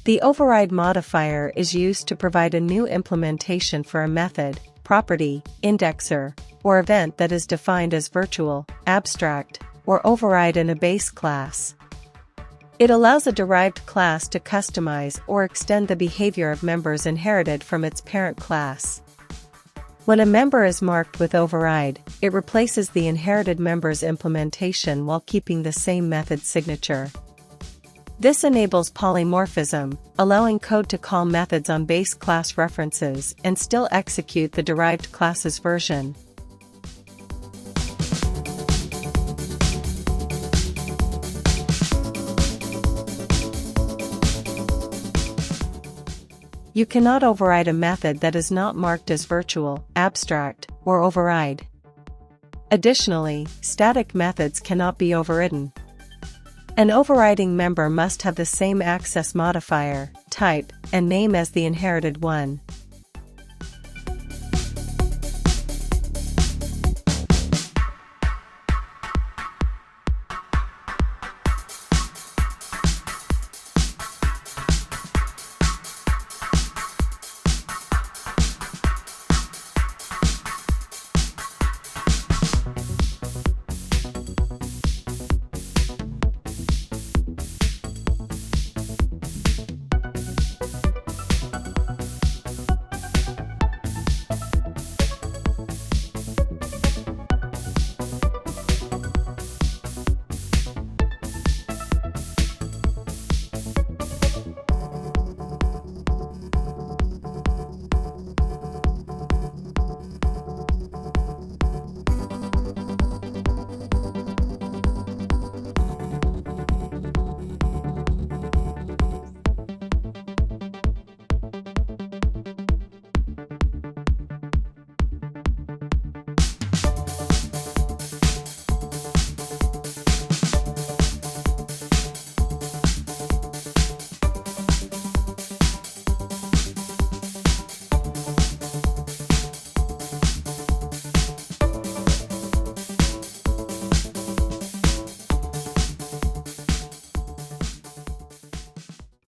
The override modifier is used to provide a new implementation for a method, property, indexer, or event that is defined as virtual, abstract, or override in a base class. It allows a derived class to customize or extend the behavior of members inherited from its parent class. When a member is marked with override, it replaces the inherited member's implementation while keeping the same method signature. This enables polymorphism, allowing code to call methods on base class references and still execute the derived class's version. You cannot override a method that is not marked as virtual, abstract, or override. Additionally, static methods cannot be overridden. An overriding member must have the same access modifier, type, and name as the inherited one.